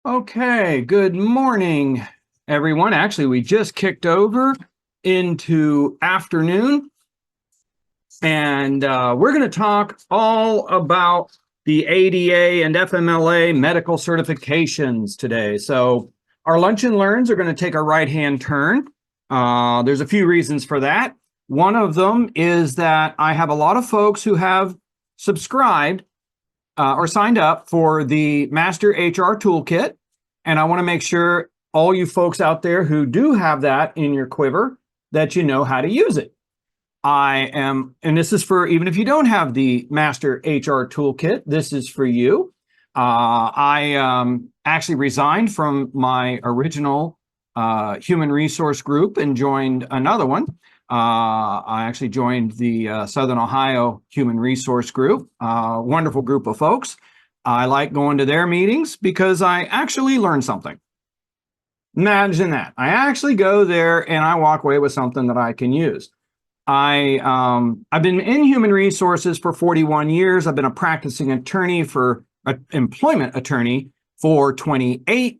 Okay, good morning, everyone. Actually, we just kicked over into afternoon, and we're going to talk all about the ADA and FMLA medical certifications today. So our lunch and learns are going to take a right-hand turn. There's a few reasons for that. One of them is that I have a lot of folks who have subscribed or signed up for the Master HR Toolkit. And I want to make sure all you folks out there who do have that in your quiver, that you know how to use it. And this is for, even if you don't have the Master HR Toolkit, this is for you. I actually resigned from my original human resource group and joined another one. I actually joined the Southern Ohio Human Resource Group, wonderful group of folks. I like going to their meetings because I actually learn something. Imagine that. I actually go there and I walk away with something that I can use. I've been in human resources for 41 years. I've been a practicing attorney employment attorney for 28.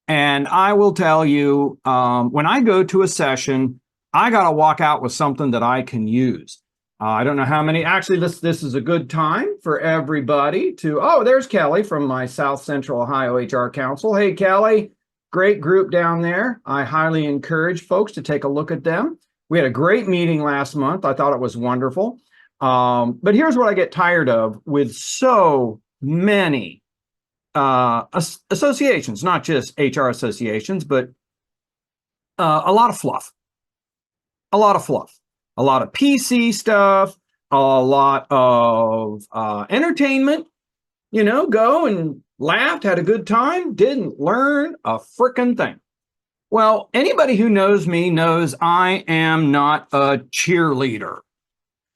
And I will tell you, when I go to a session, I got to walk out with something that I can use. I don't know how many, actually, this is a good time for everybody to, oh, there's Kelly from my South Central Ohio HR Council. Hey, Kelly, great group down there. I highly encourage folks to take a look at them. We had a great meeting last month. I thought it was wonderful. But here's what I get tired of with so many associations, not just HR associations, but a lot of fluff. A lot of fluff, a lot of PC stuff, a lot of entertainment, go and laughed, had a good time, didn't learn a frickin' thing. Well, anybody who knows me knows I am not a cheerleader.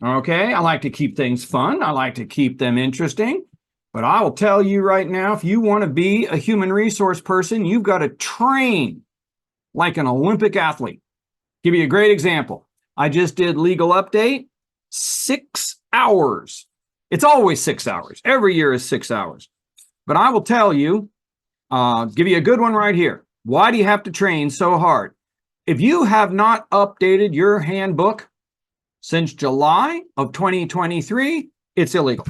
Okay, I like to keep things fun. I like to keep them interesting. But I will tell you right now, if you want to be a human resource person, you've got to train like an Olympic athlete. Give you a great example. I just did legal update, 6 hours. It's always 6 hours. Every year is 6 hours. But I will tell you, give you a good one right here. Why do you have to train so hard? If you have not updated your handbook since July of 2023, it's illegal.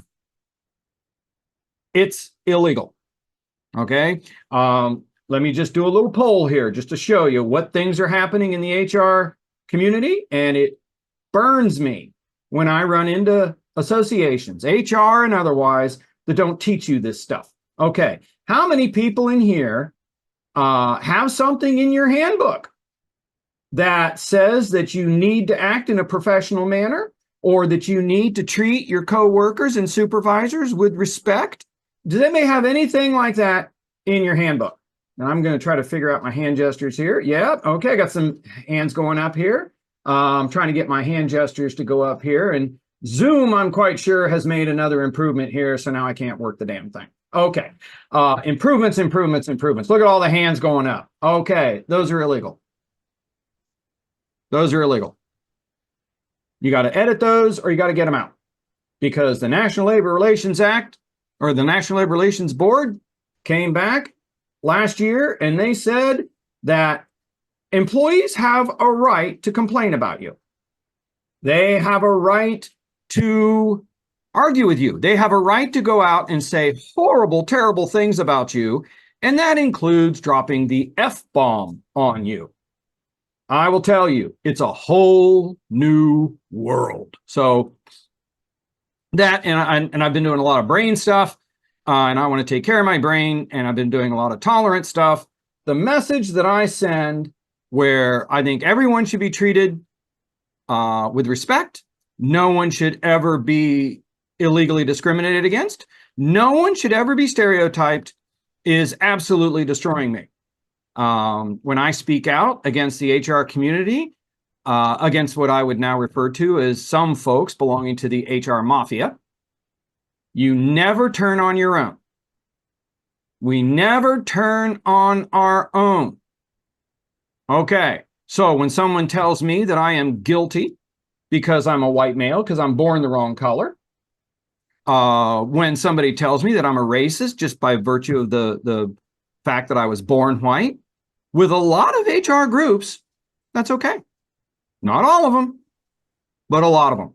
It's illegal. Okay. Let me just do a little poll here just to show you what things are happening in the HR community. And it burns me when I run into associations, HR and otherwise, that don't teach you this stuff. Okay. How many people in here have something in your handbook that says that you need to act in a professional manner or that you need to treat your coworkers and supervisors with respect? Does anybody have anything like that in your handbook? Now I'm going to try to figure out my hand gestures here. Yeah, okay, I got some hands going up here. I'm trying to get my hand gestures to go up here. And Zoom, I'm quite sure, has made another improvement here, so now I can't work the damn thing. Okay, improvements. Look at all the hands going up. Okay, those are illegal. Those are illegal. You got to edit those or you got to get them out because the National Labor Relations Act or the National Labor Relations Board came back last year and they said that employees have a right to complain about you. They have a right to argue with you. They have a right to go out and say horrible, terrible things about you. And that includes dropping the F-bomb on you. I will tell you, it's a whole new world. So that, and I've been doing a lot of brain stuff. And I want to take care of my brain, and I've been doing a lot of tolerance stuff. The message that I send, where I think everyone should be treated with respect, no one should ever be illegally discriminated against, no one should ever be stereotyped, is absolutely destroying me. When I speak out against the HR community, against what I would now refer to as some folks belonging to the HR mafia, you never turn on your own. We never turn on our own. Okay, so when someone tells me that I am guilty because I'm a white male, because I'm born the wrong color, when somebody tells me that I'm a racist just by virtue of the fact that I was born white. With a lot of HR groups, that's okay. Not all of them, but a lot of them.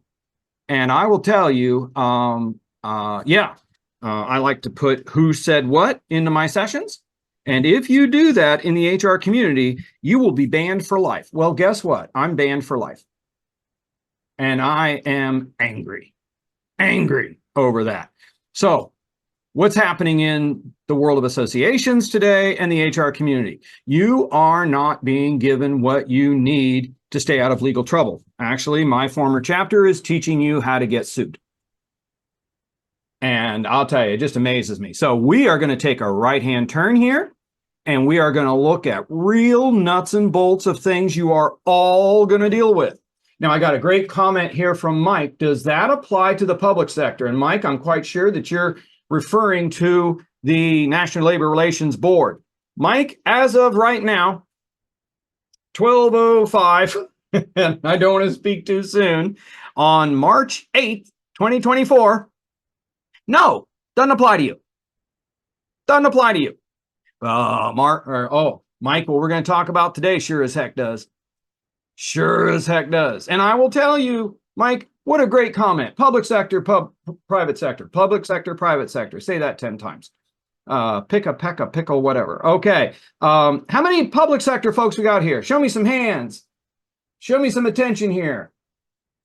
And I will tell you, I like to put who said what into my sessions. And if you do that in the HR community, you will be banned for life. Well, guess what? I'm banned for life. And I am angry over that. So what's happening in the world of associations today and the HR community? You are not being given what you need to stay out of legal trouble. Actually, my former chapter is teaching you how to get sued. And I'll tell you, it just amazes me. So we are going to take a right-hand turn here, and we are going to look at real nuts and bolts of things you are all going to deal with. Now, I got a great comment here from Mike. Does that apply to the public sector? And Mike, I'm quite sure that you're referring to the National Labor Relations Board. Mike, as of right now, 12:05, and I don't want to speak too soon, on March 8th, 2024, no, doesn't apply to you. Doesn't apply to you. Mike, what we're going to talk about today sure as heck does. Sure as heck does. And I will tell you, Mike, what a great comment. Public sector, private sector, public sector, private sector. Say that 10 times. Pick a peck, a pickle, whatever. Okay. How many public sector folks we got here? Show me some hands. Show me some attention here.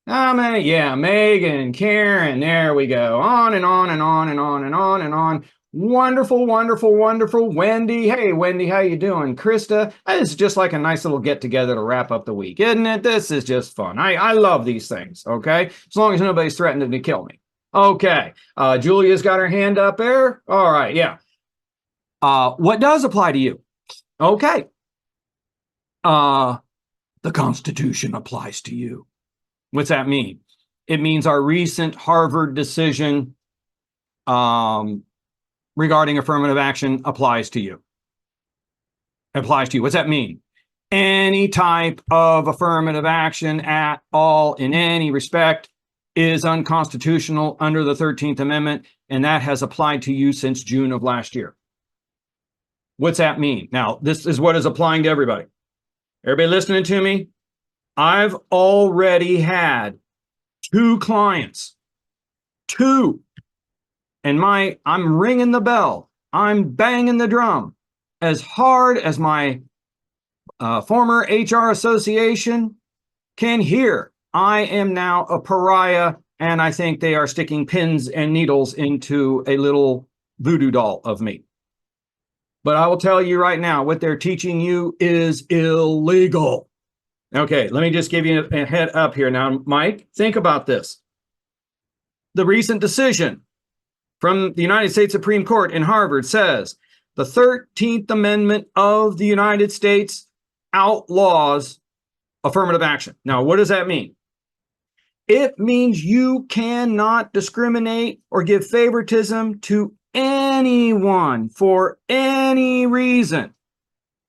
How many? Yeah, Megan, Karen, there we go. On and on and on and on and on and on. Wonderful, wonderful, wonderful. Wendy, hey, Wendy, how you doing? Krista, this is just like a nice little get-together to wrap up the week, isn't it? This is just fun. I love these things, okay? As long as nobody's threatening to kill me. Okay, Julia's got her hand up there. All right, yeah. What does apply to you? Okay. The Constitution applies to you. What's that mean? It means our recent Harvard decision regarding affirmative action applies to you. Applies to you. What's that mean? Any type of affirmative action at all in any respect is unconstitutional under the 13th Amendment, and that has applied to you since June of last year. What's that mean? Now, this is what is applying to everybody. Everybody listening to me? I've already had 2 clients. 2. And I'm ringing the bell. I'm banging the drum as hard as my former HR association can hear. I am now a pariah, and I think they are sticking pins and needles into a little voodoo doll of me. But I will tell you right now, what they're teaching you is illegal. Okay, let me just give you a head up here. Now, Mike, think about this. The recent decision from the United States Supreme Court in Harvard says the 13th Amendment of the United States outlaws affirmative action. Now, what does that mean? It means you cannot discriminate or give favoritism to anyone for any reason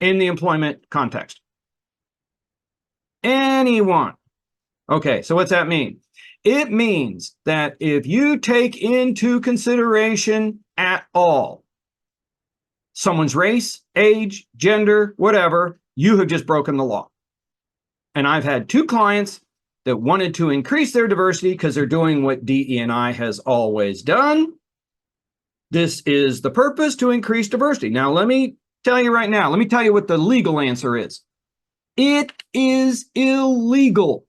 in the employment context. Anyone. Okay, so what's that mean? It means that if you take into consideration at all someone's race, age, gender, whatever, you have just broken the law. And I've had 2 clients that wanted to increase their diversity because they're doing what DE&I has always done. This is the purpose, to increase diversity. Now, let me tell you right now, let me tell you what the legal answer is. It is illegal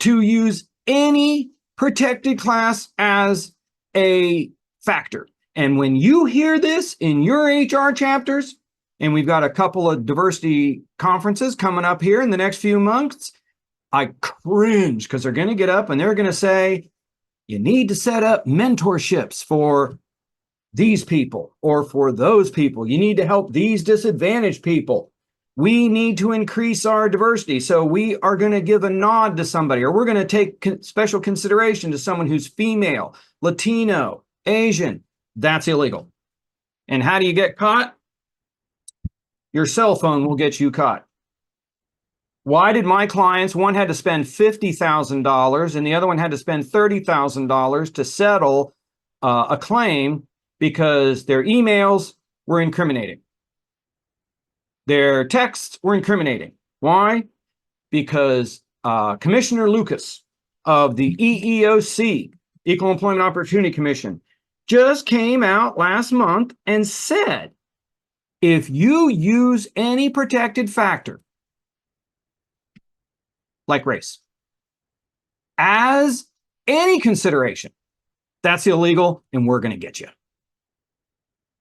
to use any protected class as a factor. And when you hear this in your HR chapters, and we've got a couple of diversity conferences coming up here in the next few months, I cringe, because they're going to get up and they're going to say, you need to set up mentorships for these people or for those people. You need to help these disadvantaged people. We need to increase our diversity. So we are going to give a nod to somebody, or we're going to take special consideration to someone who's female, Latino, Asian. That's illegal. And how do you get caught? Your cell phone will get you caught. Why did my clients, one had to spend $50,000 and the other one had to spend $30,000 to settle a claim because their emails were incriminating? Their texts were incriminating. Why? Because Commissioner Lucas of the EEOC, Equal Employment Opportunity Commission, just came out last month and said, if you use any protected factor, like race, as any consideration, that's illegal and we're going to get you.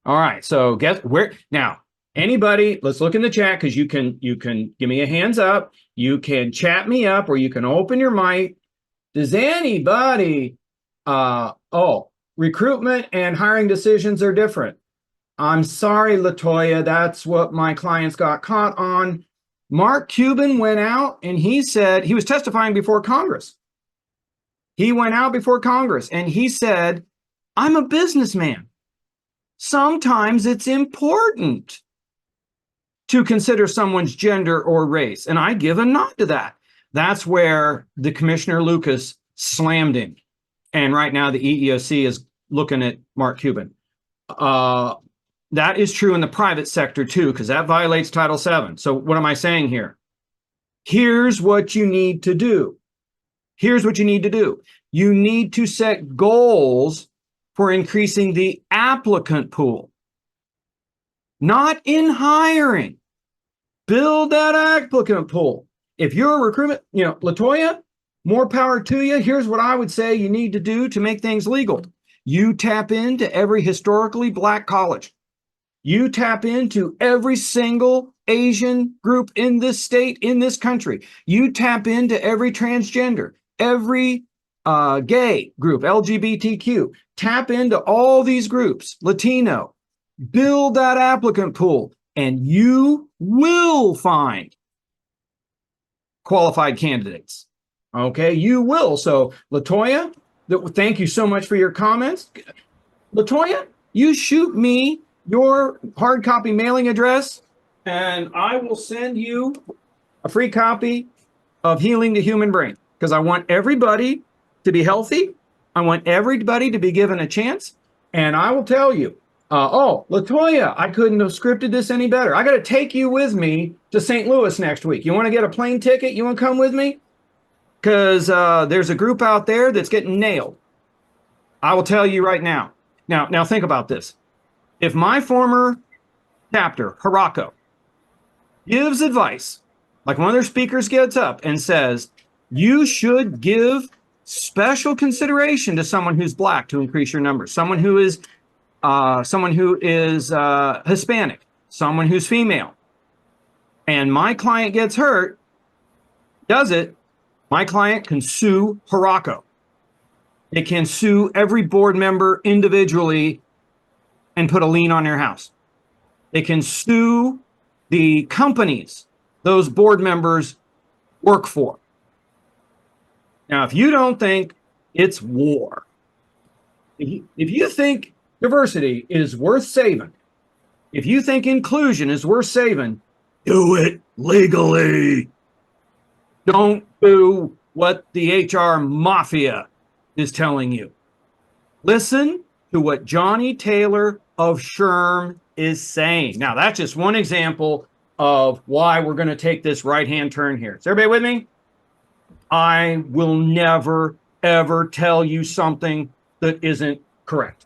All right, so guess where now. Anybody, let's look in the chat, because you can give me a hands up. You can chat me up, or you can open your mic. Does anybody, recruitment and hiring decisions are different. I'm sorry, Latoya, that's what my clients got caught on. Mark Cuban went out and he said, he was testifying before Congress. He went out before Congress and he said, I'm a businessman. Sometimes it's important to consider someone's gender or race. And I give a nod to that. That's where the Commissioner Lucas slammed him. And right now the EEOC is looking at Mark Cuban. That is true in the private sector too, because that violates Title VII. So what am I saying here? Here's what you need to do. Here's what you need to do. You need to set goals for increasing the applicant pool. Not in hiring. Build that applicant pool. If you're a recruitment, Latoya, more power to you. Here's what I would say you need to do to make things legal. You tap into every historically Black college. You tap into every single Asian group in this state, in this country. You tap into every transgender, every gay group, LGBTQ. Tap into all these groups, Latino. Build that applicant pool, and you will find qualified candidates. Okay, you will. So, Latoya, thank you so much for your comments. Latoya, you shoot me your hard copy mailing address, and I will send you a free copy of Healing the Human Brain, because I want everybody to be healthy. I want everybody to be given a chance. And I will tell you, Latoya, I couldn't have scripted this any better. I got to take you with me to St. Louis next week. You want to get a plane ticket? You want to come with me? Because there's a group out there that's getting nailed. I will tell you right now. Now think about this. If my former chapter, Hirako, gives advice, like one of their speakers gets up and says, you should give special consideration to someone who's Black to increase your numbers, someone who is Hispanic, someone who's female, and my client gets hurt, does it, my client can sue Hirako. It can sue every board member individually and put a lien on their house. It can sue the companies those board members work for. Now, if you don't think it's war, if you think diversity is worth saving, if you think inclusion is worth saving, do it legally. Don't do what the HR mafia is telling you. Listen to what Johnny Taylor of SHRM is saying. Now, that's just one example of why we're going to take this right-hand turn here. Is everybody with me? I will never, ever tell you something that isn't correct.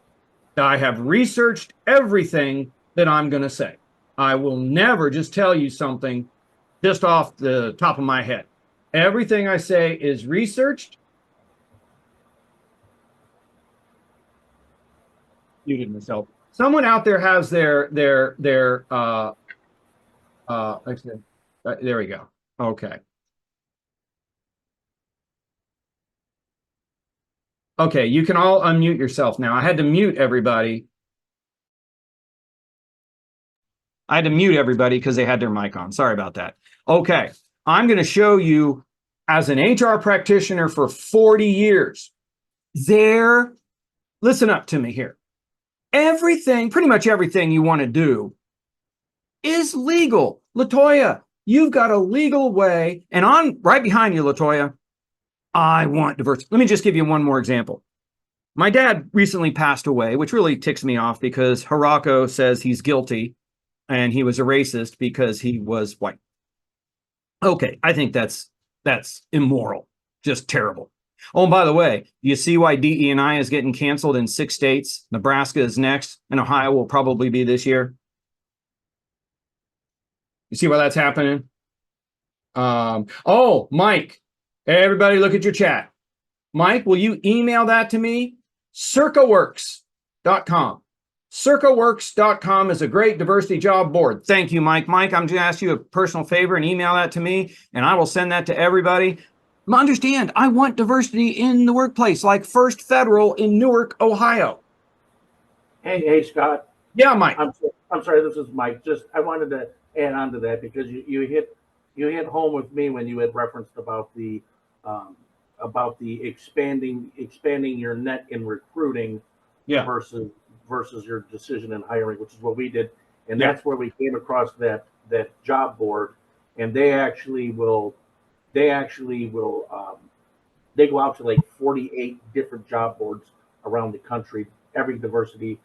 I have researched everything that I'm going to say. I will never just tell you something just off the top of my head. Everything I say is researched. Muted myself. Someone out there has there we go. Okay. Okay, you can all unmute yourself now. I had to mute everybody. I had to mute everybody because they had their mic on. Sorry about that. Okay, I'm going to show you, as an HR practitioner for 40 years, listen up to me here. Everything, pretty much everything you want to do is legal. Latoya, you've got a legal way, and I'm right behind you, Latoya. I want diversity. Let me just give you one more example. My dad recently passed away, which really ticks me off because Hirako says he's guilty. and he was a racist because he was white. Okay, I think that's immoral, just terrible. Oh, and by the way, you see why DE&I is getting canceled in 6 states? Nebraska is next, and Ohio will probably be this year. You see why that's happening? Oh, Mike, everybody look at your chat. Mike, will you email that to me? circaworks.com. circaworks.com is a great diversity job board. Thank you, Mike. Mike, I'm going to ask you a personal favor and email that to me, and I will send that to everybody. Understand, I want diversity in the workplace, like First Federal in Newark, Ohio. Hey, Scott. Yeah, Mike. I'm sorry. This is Mike. Just I wanted to add on to that because you hit home with me when you had referenced about the expanding your net in recruiting, Yeah. versus your decision in hiring, which is what we did, and Yeah. that's where we came across that job board, and they go out to like 48 different job boards around the country, every diversity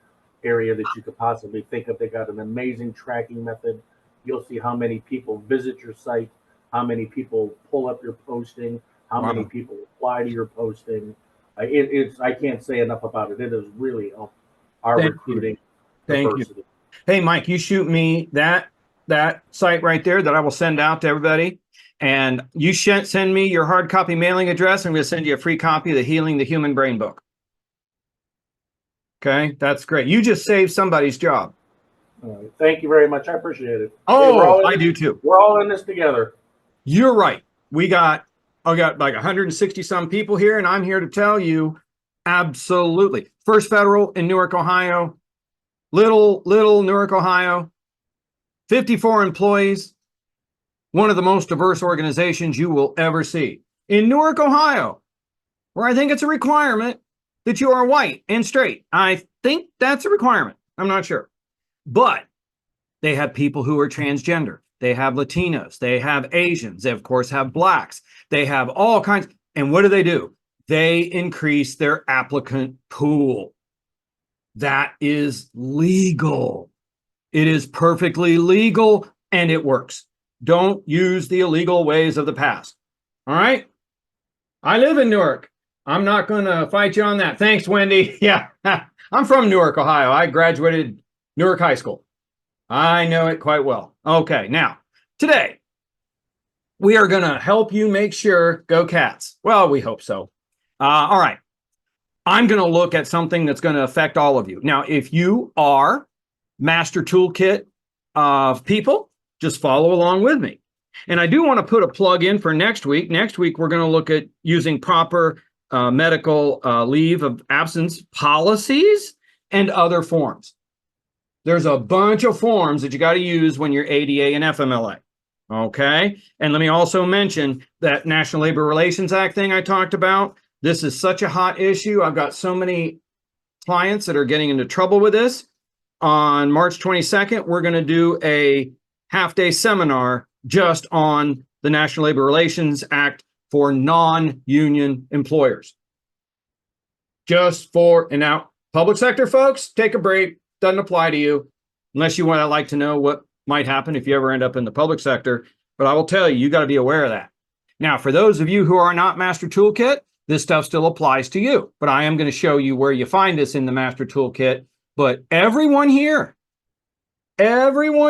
area that you could possibly think of. They got an amazing tracking method. You'll see how many people visit your site, how many people pull up your posting, how many people apply to your posting. I can't say enough about it. It has really helped our recruiting diversity. Hey, Mike, you shoot me that site right there that I will send out to everybody. And you send me your hard copy mailing address. I'm going to send you a free copy of the Healing the Human Brain book. Okay, that's great. You just saved somebody's job. All right. Thank you very much. I appreciate it. Oh, I do too. We're all in this together. You're right. I got like 160 some people here, and I'm here to tell you, absolutely. First Federal in Newark, Ohio, little Newark, Ohio, 54 employees, one of the most diverse organizations you will ever see. In Newark, Ohio, where I think it's a requirement that you are white and straight. I think that's a requirement. I'm not sure. But they have people who are transgender. They have Latinos. They have Asians. They, of course, have Blacks. They have all kinds. And what do? They increase their applicant pool. That is legal. It is perfectly legal, and it works. Don't use the illegal ways of the past. All right? I live in Newark. I'm not going to fight you on that. Thanks, Wendy. Yeah, I'm from Newark, Ohio. I graduated Newark High School. I know it quite well. Okay, now, today, we are going to help you make sure, go Cats. Well, we hope so. All right. I'm going to look at something that's going to affect all of you. Now, if you are Master Toolkit people, just follow along with me. And I do want to put a plug in for next week. Next week, we're going to look at using proper medical leave of absence policies and other forms. There's a bunch of forms that you got to use when you're ADA and FMLA. Okay. And let me also mention that National Labor Relations Act thing I talked about. This is such a hot issue. I've got so many clients that are getting into trouble with this. On March 22nd, we're going to do a half-day seminar just on the National Labor Relations Act for non-union employers. Just for, and now, public sector folks, take a break. Doesn't apply to you unless you want to like to know what might happen if you ever end up in the public sector. But I will tell you, you got to be aware of that. Now, for those of you who are not Master Toolkit, this stuff still applies to you. But I am going to show you where you find this in the Master Toolkit. But everyone here, oh,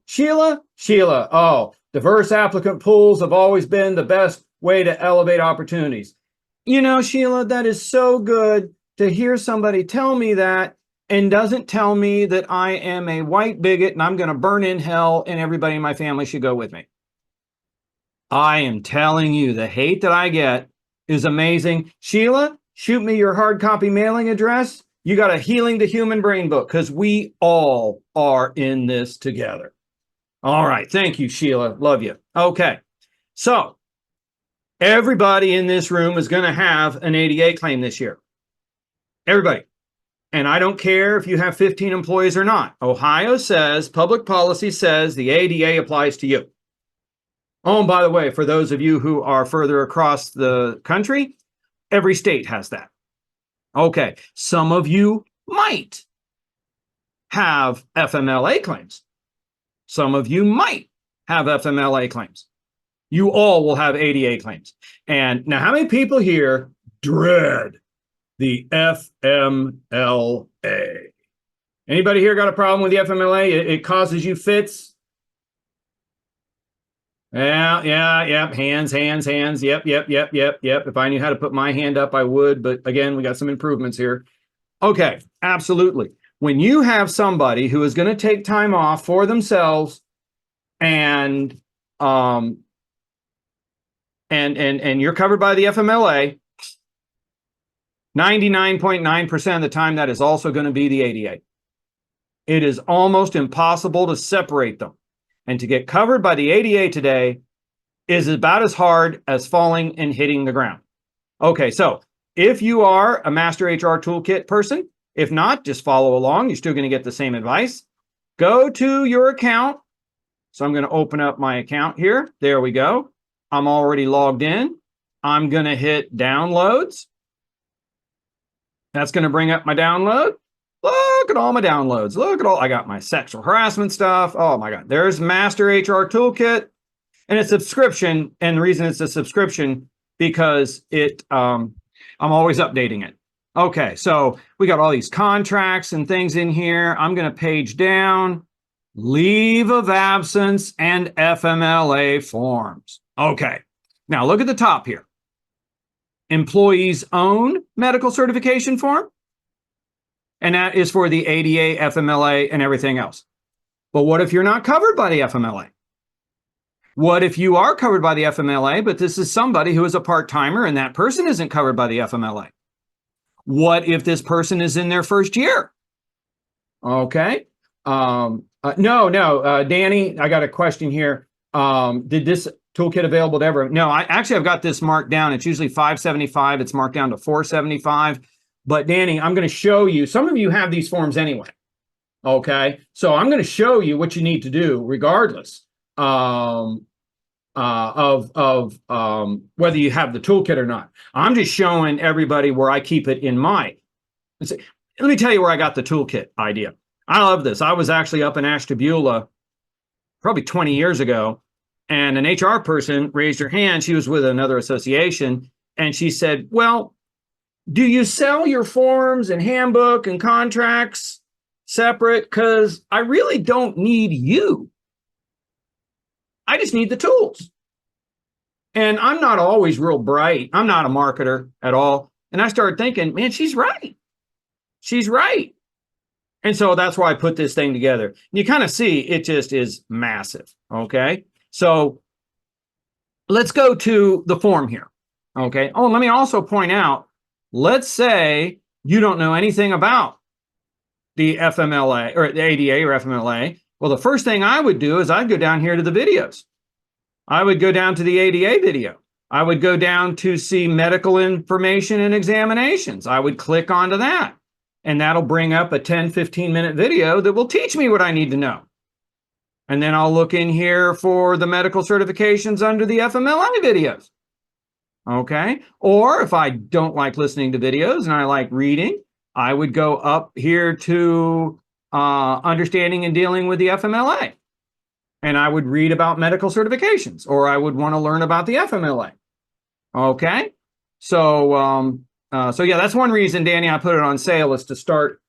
Sheila, oh, diverse applicant pools have always been the best way to elevate opportunities. You know, Sheila, that is so good to hear somebody tell me that and doesn't tell me that I am a white bigot and I'm going to burn in hell and everybody in my family should go with me. I am telling you, the hate that I get is amazing. Sheila, shoot me your hard copy mailing address. You got a Healing the Human Brain book because we all are in this together. All right. Thank you, Sheila. Love you. Okay. So everybody in this room is going to have an ADA claim this year. Everybody. And I don't care if you have 15 employees or not. Ohio says, public policy says the ADA applies to you. Oh, and by the way, for those of you who are further across the country, every state has that. Okay, some of you might have FMLA claims. Some of you might have FMLA claims. You all will have ADA claims. And now, how many people here dread the FMLA? Anybody here got a problem with the FMLA? It causes you fits? Yeah. Hands. Yep. If I knew how to put my hand up, I would. But again, we got some improvements here. Okay, absolutely. When you have somebody who is going to take time off for themselves and you're covered by the FMLA, 99.9% of the time, that is also going to be the ADA. It is almost impossible to separate them. And to get covered by the ADA today is about as hard as falling and hitting the ground. Okay, so if you are a Master HR Toolkit person, if not, just follow along. You're still going to get the same advice. Go to your account. So I'm going to open up my account here. There we go. I'm already logged in. I'm going to hit downloads. That's going to bring up my download. Look at all my downloads. Look at all, I got my sexual harassment stuff. Oh my God, there's Master HR Toolkit, and it's a subscription. And the reason it's a subscription because I'm always updating it. Okay, so we got all these contracts and things in here. I'm going to page down, leave of absence and FMLA forms. Okay, now look at the top here. Employee's own medical certification form. And that is for the ADA, FMLA, and everything else. But what if you're not covered by the FMLA? What if you are covered by the FMLA, but this is somebody who is a part-timer and that person isn't covered by the FMLA? What if this person is in their first year? Okay. No, Danny, I got a question here. Did this toolkit available to everyone? No, I've got this marked down. It's usually $575. It's marked down to $475. But Danny, I'm going to show you, some of you have these forms anyway. Okay. So I'm going to show you what you need to do regardless of whether you have the toolkit or not. I'm just showing everybody where I keep it in my. Let me tell you where I got the toolkit idea. I love this. I was actually up in Ashtabula probably 20 years ago, and an HR person raised her hand. She was with another association, and she said, well, do you sell your forms and handbook and contracts separate? Because I really don't need you. I just need the tools. And I'm not always real bright. I'm not a marketer at all. And I started thinking, man, she's right. She's right. And so that's why I put this thing together. You kind of see it just is massive. Okay. So let's go to the form here. Okay. Oh, let me also point out, let's say you don't know anything about the FMLA or the ADA or FMLA. Well, the first thing I would do is I'd go down here to the videos. I would go down to the ADA video. I would go down to see medical information and examinations. I would click onto that, and that'll bring up a 10, 15-minute video that will teach me what I need to know. And then I'll look in here for the medical certifications under the FMLA videos. Okay. Or if I don't like listening to videos and I like reading, I would go up here to understanding and dealing with the FMLA. And I would read about medical certifications, or I would want to learn about the FMLA. Okay. So yeah, that's one reason, Danny, I put it on sale is to start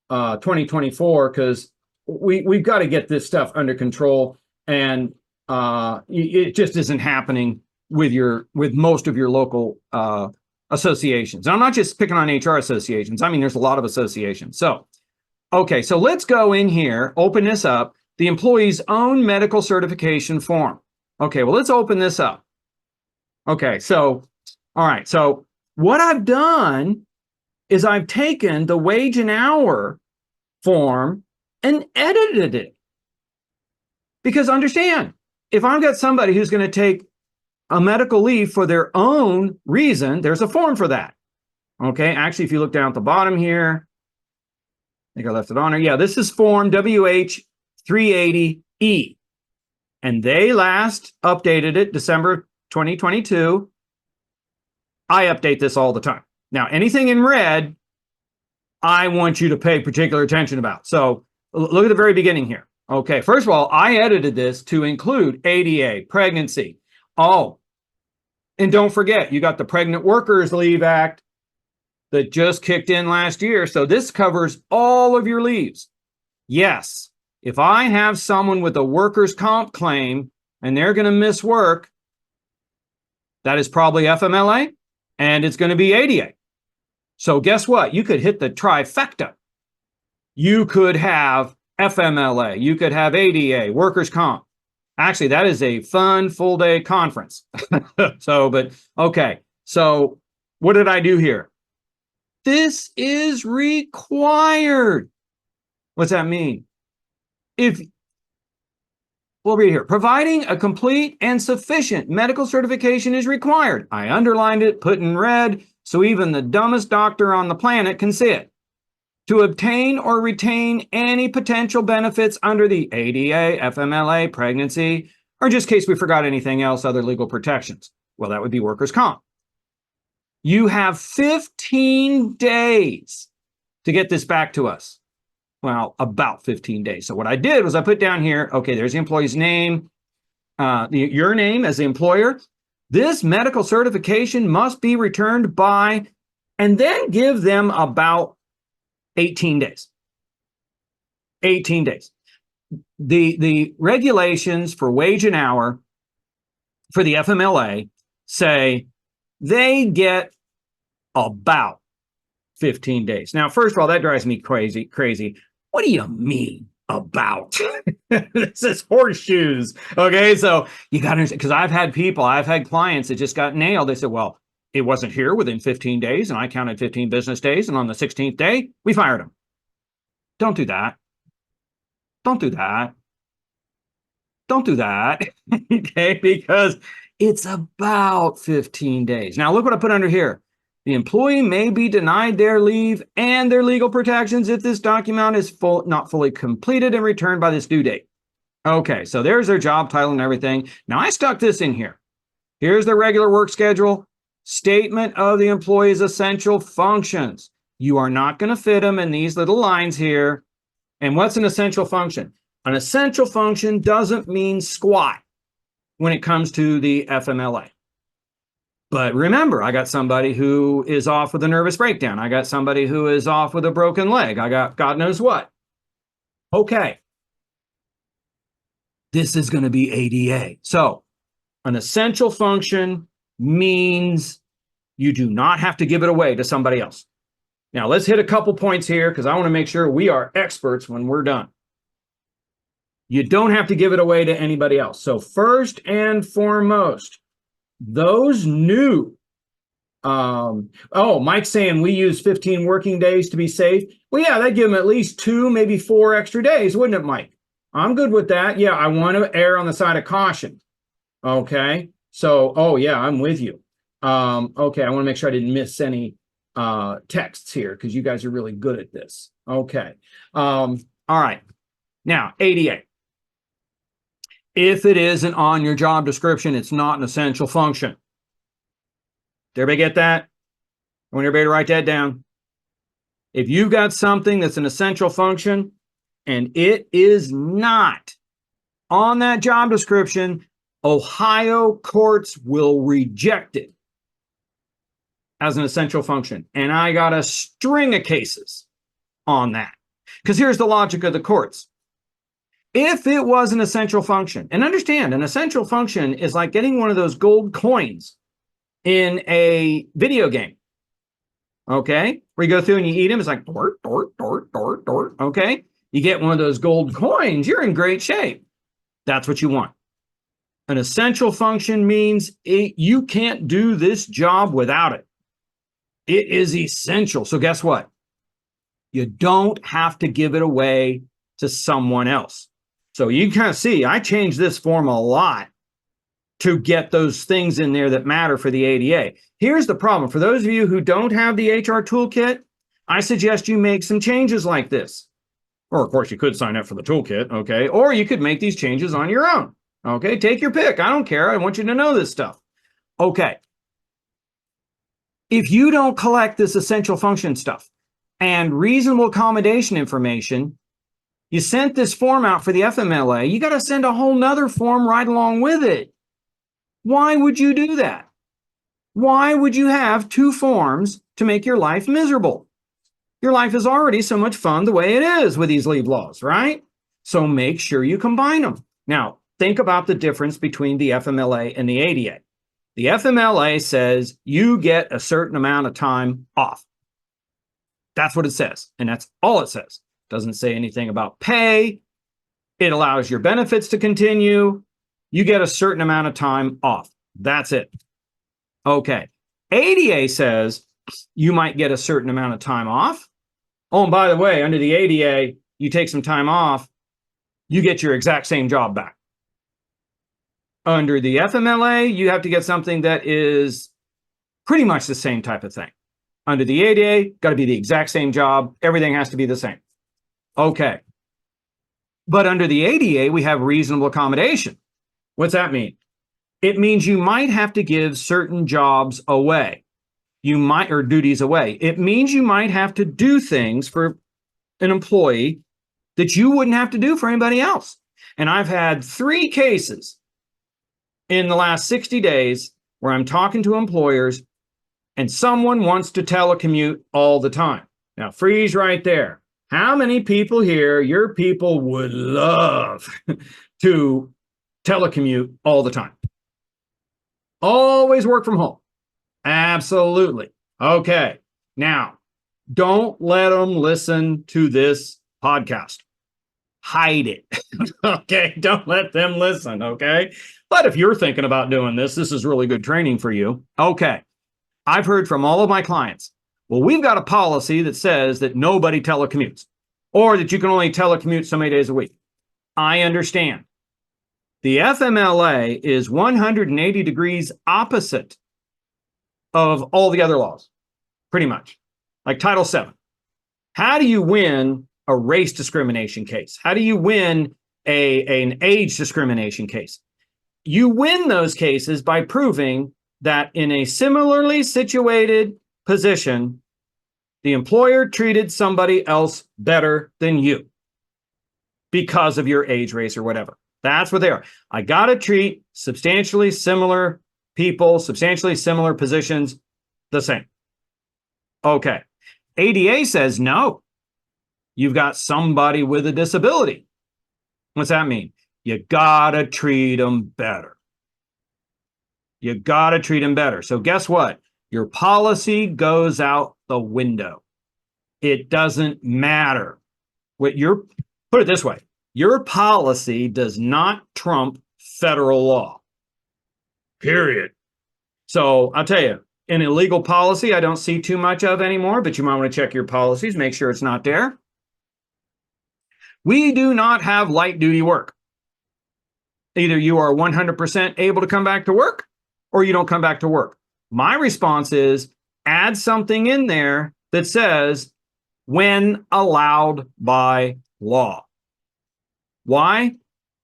2024, because we've got to get this stuff under control, and it just isn't happening with most of your local associations. And I'm not just picking on HR associations. I mean, there's a lot of associations. So, okay, so let's go in here, open this up, the employee's own medical certification form. Okay, well, let's open this up. Okay, so, all right, so what I've done is I've taken the wage and hour form and edited it. Because understand, if I've got somebody who's going to take a medical leave for their own reason, there's a form for that. Okay, actually, if you look down at the bottom here, I think I left it on there. Yeah, this is form WH380E. And they last updated it December 2022. I update this all the time. Now, anything in red, I want you to pay particular attention about. So Look at the very beginning here. Okay, first of all, I edited this to include ADA, pregnancy. Oh, and don't forget, you got the Pregnant Workers Leave Act that just kicked in last year. So this covers all of your leaves. Yes, if I have someone with a workers' comp claim and they're going to miss work, that is probably FMLA and it's going to be ADA. So guess what? You could hit the trifecta. You could have FMLA, you could have ADA, workers' comp. Actually, that is a fun full day conference. But okay. So what did I do here? This is required. What's that mean? We'll read here. Providing a complete and sufficient medical certification is required. I underlined it, put in red, so even the dumbest doctor on the planet can see it. To obtain or retain any potential benefits under the ADA, FMLA, pregnancy, or just in case we forgot anything else, other legal protections. Well, that would be workers' comp. You have 15 days to get this back to us. Well, about 15 days. So what I did was I put down here, okay, there's the employee's name, your name as the employer. This medical certification must be returned by, and then give them about 18 days. 18 days. The regulations for wage and hour for the FMLA say they get about 15 days. Now, first of all, that drives me crazy. What do you mean about? This is horseshoes. Okay, so you got to understand, because I've had clients that just got nailed. They said, well, it wasn't here within 15 days, and I counted 15 business days, and on the 16th day, we fired them. Don't do that. Don't do that. Don't do that. Okay, because it's about 15 days. Now, look what I put under here. The employee may be denied their leave and their legal protections if this document is not fully completed and returned by this due date. Okay, so there's their job title and everything. Now, I stuck this in here. Here's the regular work schedule. Statement of the employee's essential functions. You are not going to fit them in these little lines here. And what's an essential function? An essential function doesn't mean squat when it comes to the FMLA. But remember, I got somebody who is off with a nervous breakdown. I got somebody who is off with a broken leg. I got God knows what. Okay. This is going to be ADA. So an essential function means you do not have to give it away to somebody else. Now, let's hit a couple points here because I want to make sure we are experts when we're done. You don't have to give it away to anybody else. So first and foremost, those new, Mike's saying we use 15 working days to be safe. Well, yeah, that'd give them at least 2, maybe 4 extra days, wouldn't it, Mike? I'm good with that. Yeah, I want to err on the side of caution. Okay, so, oh yeah, I'm with you. Okay, I want to make sure I didn't miss any texts here because you guys are really good at this. Okay, all right. Now, ADA. If it isn't on your job description, it's not an essential function. Did everybody get that? I want everybody to write that down. If you've got something that's an essential function and it is not on that job description, Ohio courts will reject it as an essential function. And I got a string of cases on that. Because here's the logic of the courts. If it was an essential function, and understand, an essential function is like getting one of those gold coins in a video game. Okay? Where you go through and you eat them, it's like, dort, dort, dort, dort, dort. Okay? You get one of those gold coins, you're in great shape. That's what you want. An essential function means you can't do this job without it. It is essential. So guess what? You don't have to give it away to someone else. So you can kind of see, I changed this form a lot to get those things in there that matter for the ADA. Here's the problem. For those of you who don't have the HR toolkit, I suggest you make some changes like this. Or, of course, you could sign up for the toolkit, okay? Or you could make these changes on your own, okay? Take your pick. I don't care. I want you to know this stuff. Okay. If you don't collect this essential function stuff and reasonable accommodation information, You sent this form out for the FMLA. You got to send a whole nother form right along with it. Why would you do that? Why would you have two forms to make your life miserable? Your life is already so much fun the way it is with these leave laws, right? So make sure you combine them. Now, think about the difference between the FMLA and the ADA. The FMLA says you get a certain amount of time off. That's what it says, and that's all it says. It doesn't say anything about pay. It allows your benefits to continue. You get a certain amount of time off. That's it. Okay. ADA says you might get a certain amount of time off. Oh, and by the way, under the ADA, you take some time off, you get your exact same job back. Under the FMLA, you have to get something that is pretty much the same type of thing. Under the ADA, got to be the exact same job. Everything has to be the same. Okay. But under the ADA, we have reasonable accommodation. What's that mean? It means you might have to give certain jobs away. Or duties away. It means you might have to do things for an employee that you wouldn't have to do for anybody else. And I've had 3 cases in the last 60 days where I'm talking to employers and someone wants to telecommute all the time. Now, freeze right there. How many people here, your people would love to telecommute all the time? Always work from home. Absolutely. Okay. Now, don't let them listen to this podcast. Hide it. Okay. Don't let them listen. Okay. But if you're thinking about doing this, this is really good training for you. Okay. I've heard from all of my clients. Well, we've got a policy that says that nobody telecommutes or that you can only telecommute so many days a week. I understand. The FMLA is 180 degrees opposite of all the other laws, pretty much, like Title VII. How do you win a race discrimination case? How do you win an age discrimination case? You win those cases by proving that in a similarly situated position, the employer treated somebody else better than you because of your age, race, or whatever. That's what they are. I got to treat substantially similar people, substantially similar positions, the same. Okay. ADA says no. You've got somebody with a disability. What's that mean? You got to treat them better. You got to treat them better. So guess what? Your policy goes out the window. It doesn't matter what put it this way. Your policy does not trump federal law. Period. So I'll tell you, an illegal policy I don't see too much of anymore, but you might want to check your policies, make sure it's not there. We do not have light duty work. Either you are 100% able to come back to work or you don't come back to work. My response is add something in there that says when allowed by law. Why?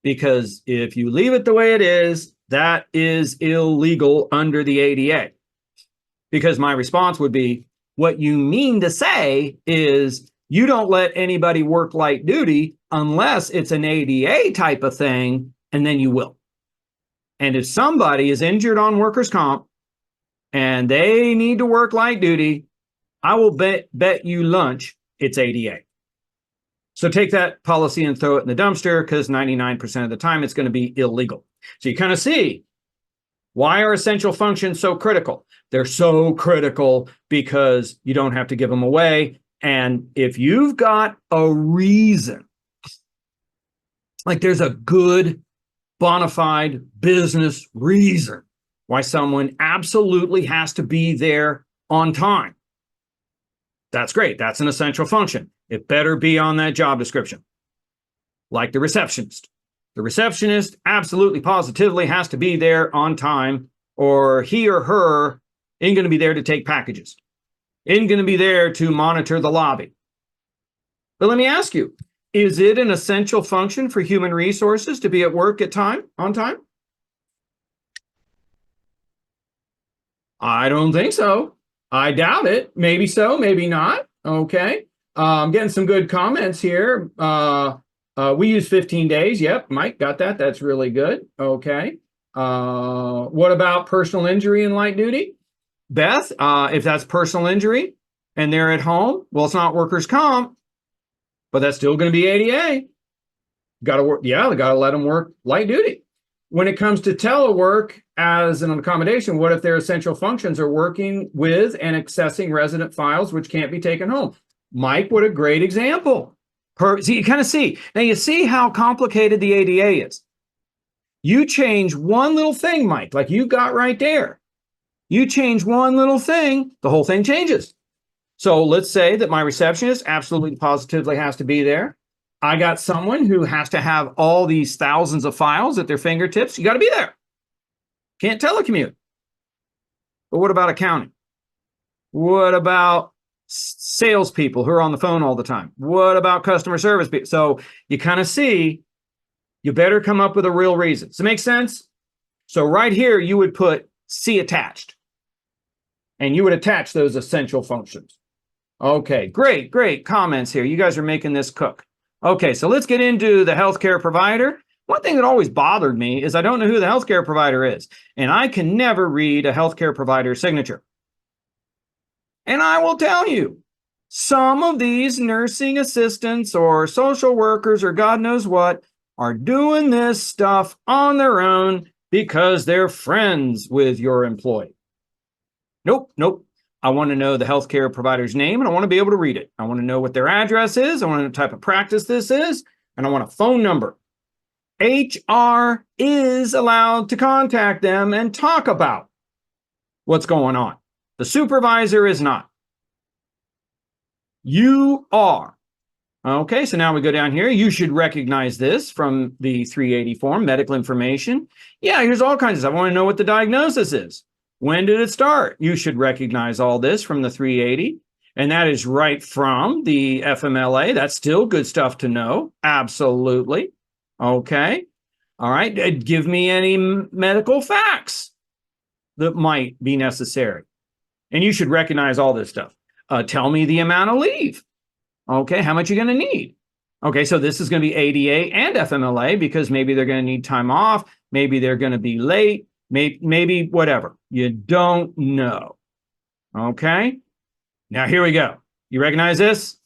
Because if you leave it the way it is, that is illegal under the ADA. Because my response would be, what you mean to say is you don't let anybody work light duty unless it's an ADA type of thing, and then you will. And if somebody is injured on workers' comp and they need to work light duty, I will bet you lunch it's ADA. So take that policy and throw it in the dumpster because 99% of the time it's going to be illegal. So you kind of see why are essential functions so critical? They're so critical because you don't have to give them away. And if you've got a reason, like there's a good bona fide business reason why someone absolutely has to be there on time, that's great. That's an essential function. It better be on that job description. Like the receptionist. The receptionist absolutely positively has to be there on time, or he or her ain't going to be there to take packages. Ain't going to be there to monitor the lobby. But let me ask you, is it an essential function for human resources to be at work on time? I don't think so. I doubt it. Maybe so, maybe not. Okay. I'm getting some good comments here. We use 15 days. Yep, Mike got that. That's really good. Okay. What about personal injury and light duty? Beth, if that's personal injury and they're at home, well, it's not workers' comp, but that's still going to be ADA. Got to work. Yeah, they got to let them work light duty. When it comes to telework as an accommodation, what if their essential functions are working with and accessing resident files which can't be taken home? Mike, what a great example. So you kind of see. Now you see how complicated the ADA is. You change one little thing, Mike, like you got right there. You change one little thing, the whole thing changes. So let's say that my receptionist absolutely positively has to be there. I got someone who has to have all these thousands of files at their fingertips. You got to be there. Can't telecommute. But what about accounting? What about salespeople who are on the phone all the time? What about customer service people? So you kind of see, you better come up with a real reason. Does it make sense? So right here, you would put C attached. And you would attach those essential functions. Okay, great comments here. You guys are making this cook. Okay, so let's get into the healthcare provider. One thing that always bothered me is I don't know who the healthcare provider is, and I can never read a healthcare provider's signature. And I will tell you, some of these nursing assistants or social workers or God knows what are doing this stuff on their own because they're friends with your employee. Nope. I want to know the healthcare provider's name and I want to be able to read it. I want to know what their address is. I want to know the type of practice this is, and I want a phone number. HR is allowed to contact them and talk about what's going on. The supervisor is not. You are. Okay, so now we go down here. You should recognize this from the 380 form, medical information. Yeah, here's all kinds of stuff. I want to know what the diagnosis is. When did it start? You should recognize all this from the 380. And that is right from the FMLA. That's still good stuff to know. Absolutely. Okay. All right. Give me any medical facts that might be necessary. And you should recognize all this stuff. Tell me the amount of leave. Okay. How much you're going to need. Okay. So this is going to be ADA and FMLA because maybe they're going to need time off. Maybe they're going to be late. Maybe whatever. You don't know. Okay. Now here we go. You recognize this?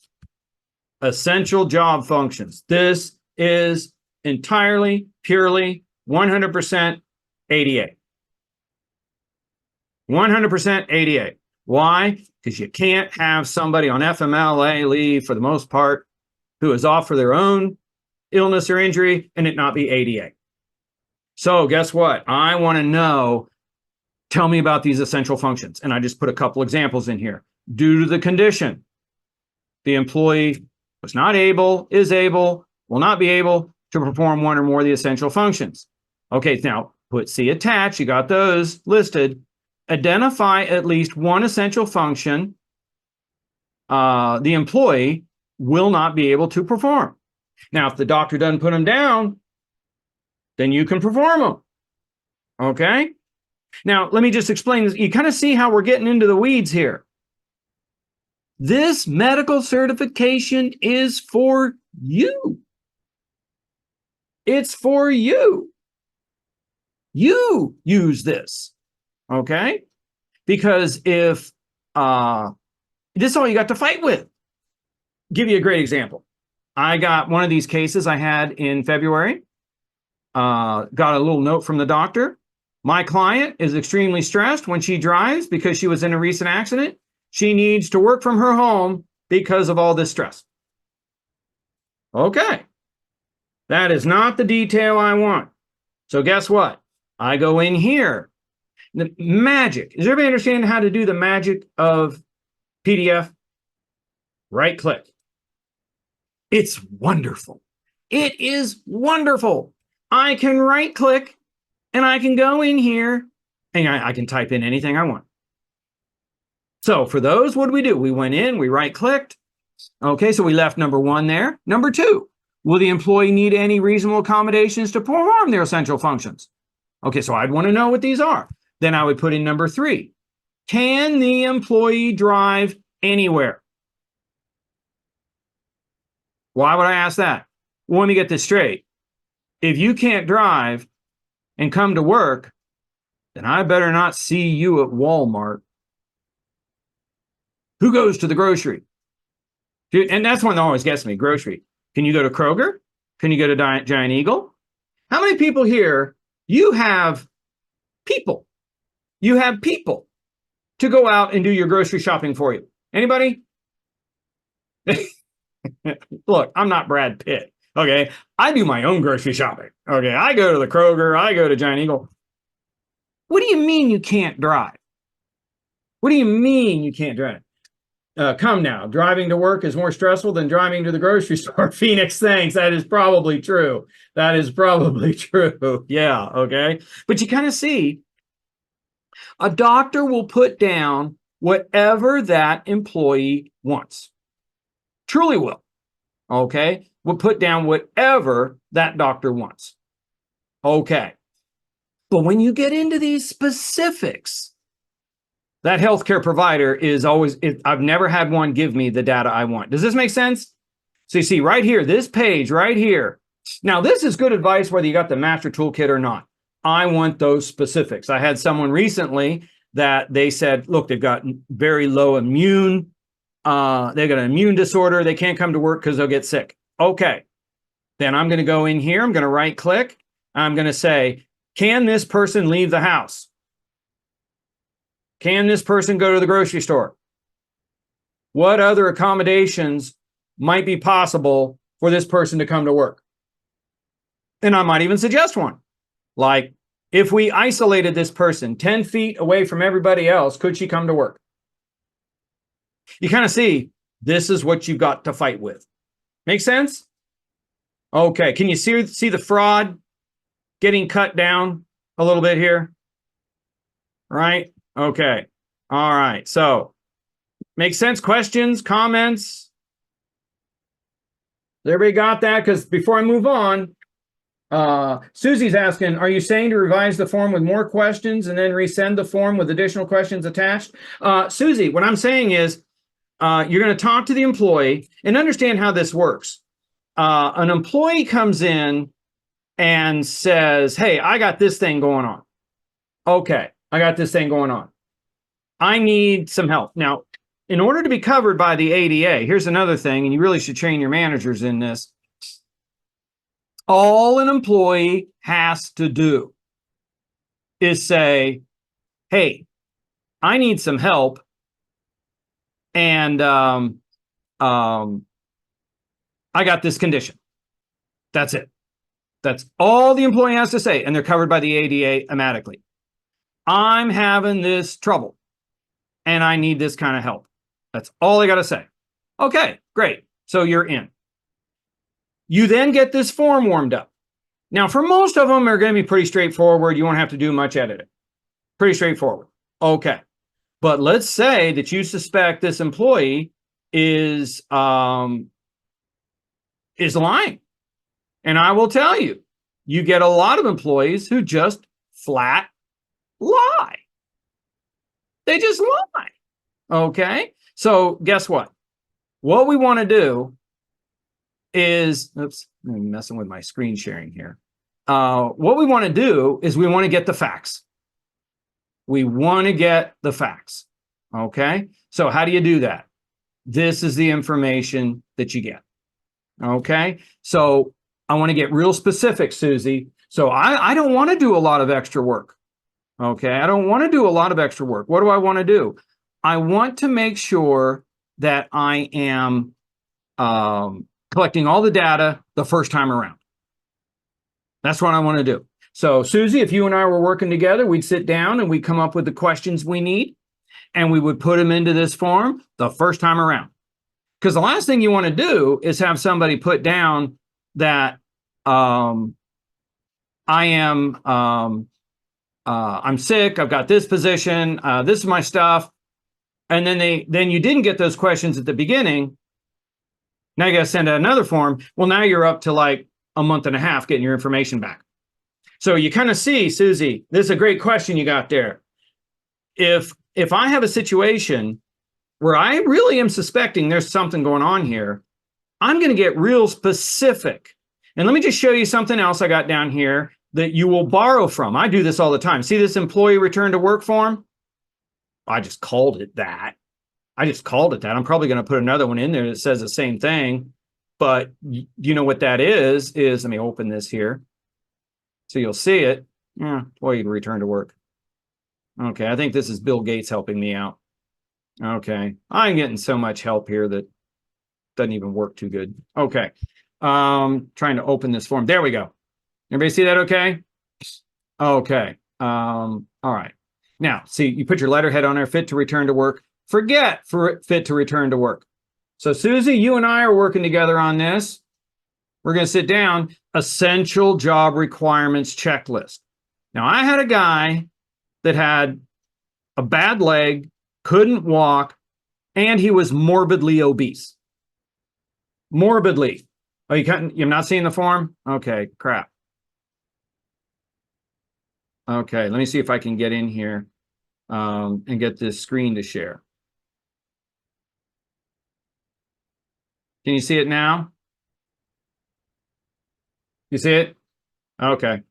Essential job functions. This is entirely, purely, 100% ADA. 100% ADA. Why? Because you can't have somebody on FMLA leave for the most part who is off for their own illness or injury and it not be ADA. So guess what? I want to know, tell me about these essential functions. And I just put a couple examples in here. Due to the condition, the employee was not able, is able, will not be able to perform one or more of the essential functions. Okay, now put C attached. You got those listed. Identify at least one essential function the employee will not be able to perform. Now, if the doctor doesn't put them down, then you can perform them. Okay? Now, let me just explain this. You kind of see how we're getting into the weeds here. This medical certification is for you. It's for you. You use this. Okay? Because if this is all you got to fight with. Give you a great example. I got one of these cases I had in February. Got a little note from the doctor. My client is extremely stressed when she drives because she was in a recent accident. She needs to work from her home because of all this stress. Okay. That is not the detail I want. So guess what? I go in here. The magic. Does everybody understand how to do the magic of PDF? Right click. It's wonderful. It is wonderful. I can right click and I can go in here and I can type in anything I want. So for those, what do? We went in, we right clicked. Okay, so we left number 1 there. Number 2, will the employee need any reasonable accommodations to perform their essential functions? Okay, so I'd want to know what these are. Then I would put in number 3. Can the employee drive anywhere? Why would I ask that? Well, let me get this straight. If you can't drive and come to work, then I better not see you at Walmart. Who goes to the grocery? Dude, and that's one that always gets me, grocery. Can you go to Kroger? Can you go to Giant Eagle? How many people here, you have people to go out and do your grocery shopping for you? Anybody? Look, I'm not Brad Pitt. Okay. I do my own grocery shopping. Okay. I go to the Kroger. I go to Giant Eagle. What do you mean you can't drive? What do you mean you can't drive? Come now. Driving to work is more stressful than driving to the grocery store. Phoenix, thanks. That is probably true. That is probably true. Yeah. Okay. But you kind of see a doctor will put down whatever that employee wants. Truly will. Okay. Will put down whatever that doctor wants. Okay. But when you get into these specifics, that healthcare provider is always, I've never had one give me the data I want. Does this make sense? So you see right here, this page right here. Now, this is good advice whether you got the master toolkit or not. I want those specifics. I had someone recently that they said, look, they've got very low immune, they got an immune disorder. They can't come to work because they'll get sick. Okay. Then I'm going to go in here. I'm going to right click. I'm going to say, can this person leave the house? Can this person go to the grocery store? What other accommodations might be possible for this person to come to work? And I might even suggest one. Like, if we isolated this person 10 feet away from everybody else, could she come to work? You kind of see, this is what you've got to fight with. Make sense? Okay, can you see the fraud getting cut down a little bit here? Right? Okay. All right. So, make sense? Questions, comments? Everybody got that? Because before I move on, Susie's asking, are you saying to revise the form with more questions and then resend the form with additional questions attached? Susie, what I'm saying is you're going to talk to the employee and understand how this works. An employee comes in and says, hey, I got this thing going on. Okay, I got this thing going on. I need some help. Now, in order to be covered by the ADA, here's another thing, and you really should train your managers in this. All an employee has to do is say, hey, I need some help, and I got this condition. That's it. That's all the employee has to say, and they're covered by the ADA automatically. I'm having this trouble, and I need this kind of help. That's all they got to say. Okay, great. So you're in. You then get this form warmed up. Now, for most of them, they're going to be pretty straightforward. You won't have to do much editing. Pretty straightforward. Okay. But let's say that you suspect this employee is lying. And I will tell you, you get a lot of employees who just flat lie. They just lie. Okay. So guess what? What we want to do is, oops, I'm messing with my screen sharing here. What we want to do is we want to get the facts. We want to get the facts. Okay. So how do you do that? This is the information that you get. Okay. So I want to get real specific, Susie. So I don't want to do a lot of extra work. Okay. I don't want to do a lot of extra work. What do I want to do? I want to make sure that I am collecting all the data the first time around. That's what I want to do. So Susie, if you and I were working together, we'd sit down and we'd come up with the questions we need, and we would put them into this form the first time around. Because the last thing you want to do is have somebody put down that I'm sick, I've got this position, this is my stuff, and then you didn't get those questions at the beginning. Now you got to send out another form. Well, now you're up to like a month and a half getting your information back. So you kind of see, Susie, this is a great question you got there. If I have a situation where I really am suspecting there's something going on here, I'm going to get real specific. And let me just show you something else I got down here that you will borrow from. I do this all the time. See this employee return to work form? I just called it that. I'm probably going to put another one in there that says the same thing. But you know what that is let me open this here so you'll see it. Yeah, employee return to work. Okay, I think this is Bill Gates helping me out. Okay, I'm getting so much help here that doesn't even work too good. Okay, trying to open this form. There we go. Everybody see that okay? Okay, all right. Now, see, you put your letterhead on there, fit to return to work. Forget for fit to return to work. So Susie, you and I are working together on this. We're going to sit down, essential job requirements checklist. Now, I had a guy that had a bad leg, couldn't walk, and he was morbidly obese. Morbidly. Oh, you're not seeing the form? Okay, crap. Okay, let me see if I can get in here and get this screen to share. Can you see it now? You see it? Okay.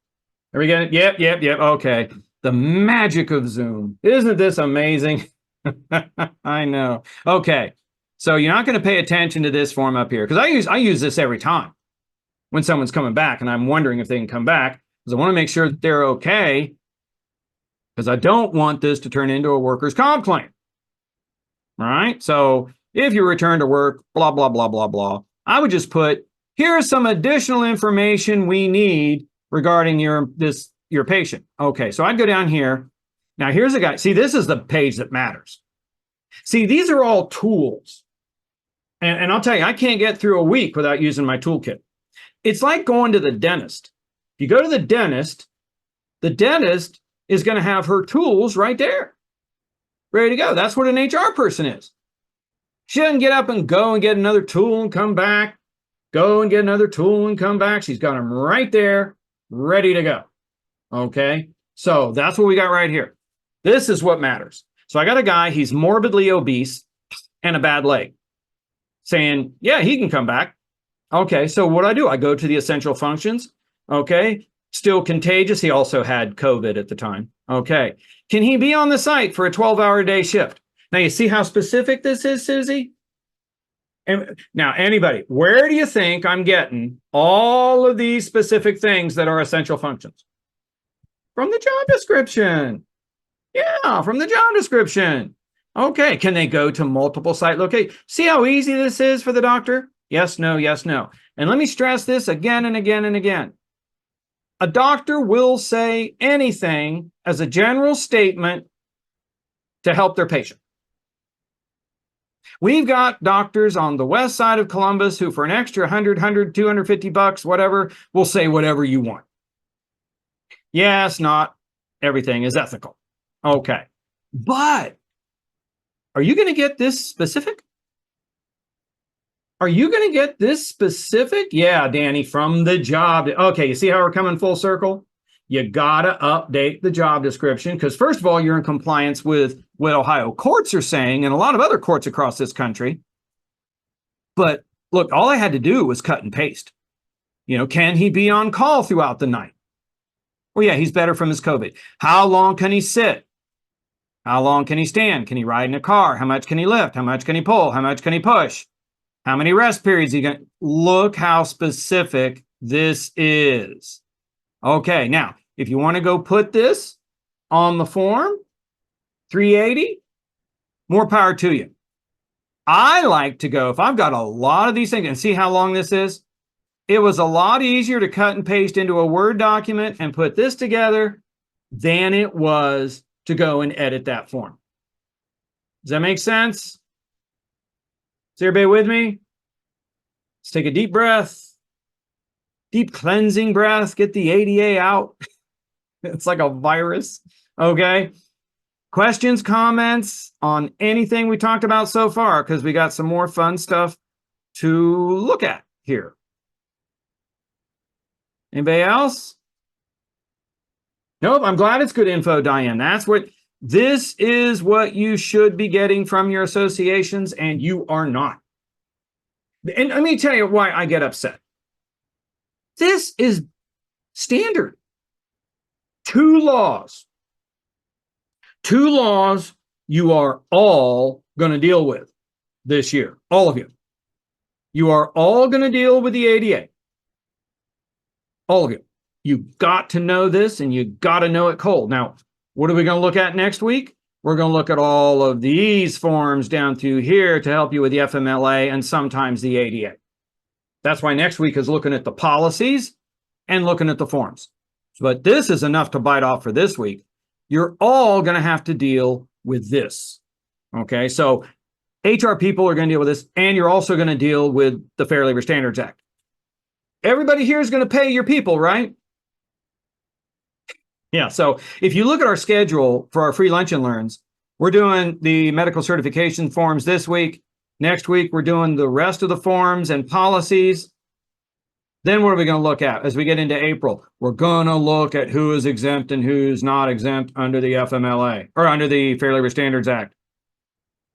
Are we getting it? Yep. Okay. The magic of Zoom. Isn't this amazing? I know. Okay. So you're not going to pay attention to this form up here because I use this every time when someone's coming back and I'm wondering if they can come back because I want to make sure that they're okay because I don't want this to turn into a workers' comp claim. All right. So if you return to work, blah, blah, blah, blah, blah, I would just put, here's some additional information we need regarding your patient. Okay, so I'd go down here. Now here's a guy. See, this is the page that matters. See, these are all tools. And I'll tell you, I can't get through a week without using my toolkit. It's like going to the dentist. If you go to the dentist is going to have her tools right there, ready to go. That's what an HR person is. She doesn't get up and go and get another tool and come back, go and get another tool and come back. She's got them right there, ready to go. Okay, so that's what we got right here. This is what matters. So I got a guy, he's morbidly obese and a bad leg, saying, yeah, he can come back. Okay, so what do? I go to the essential functions. Okay, still contagious. He also had COVID at the time. Okay, can he be on the site for a 12-hour day shift? Now, you see how specific this is, Susie? And now, anybody, where do you think I'm getting all of these specific things that are essential functions? From the job description. Yeah, from the job description. Okay, can they go to multiple site locations? See how easy this is for the doctor? Yes, no, yes, no. And let me stress this again and again and again. A doctor will say anything as a general statement to help their patient. We've got doctors on the west side of Columbus who for an extra $100, $250, whatever, will say whatever you want. Yes, not everything is ethical. Okay. But are you going to get this specific? Are you going to get this specific? Yeah, Danny, from the job. Okay, you see how we're coming full circle? You got to update the job description because, first of all, you're in compliance with what Ohio courts are saying and a lot of other courts across this country. But look, all I had to do was cut and paste. You know, can he be on call throughout the night? Well, yeah, he's better from his COVID. How long can he sit? How long can he stand? Can he ride in a car? How much can he lift? How much can he pull? How much can he push? How many rest periods he going? Look how specific this is. Okay, now, if you want to go put this on the form, 380, more power to you. I like to go, if I've got a lot of these things, and see how long this is? It was a lot easier to cut and paste into a Word document and put this together than it was to go and edit that form. Does that make sense? Is everybody with me? Let's take a deep breath. Deep cleansing breath. Get the ADA out. It's like a virus. Okay. Questions, comments on anything we talked about so far? Because we got some more fun stuff to look at here. Anybody else? Nope. I'm glad it's good info, Diane. This is what you should be getting from your associations, and you are not. And let me tell you why I get upset. This is standard. Two laws you are all going to deal with this year. All of you. You are all going to deal with the ADA. All of you. You got to know this, and you got to know it cold. Now, what are we going to look at next week? We're going to look at all of these forms down through here to help you with the FMLA and sometimes the ADA. That's why next week is looking at the policies and looking at the forms. But this is enough to bite off for this week. You're all going to have to deal with this. Okay, so HR people are going to deal with this, and you're also going to deal with the Fair Labor Standards Act. Everybody here is going to pay your people, right? Yeah, so if you look at our schedule for our free lunch and learns, we're doing the medical certification forms this week. Next week, we're doing the rest of the forms and policies. Then what are we going to look at as we get into April? We're going to look at who is exempt and who's not exempt under the FMLA or under the Fair Labor Standards Act.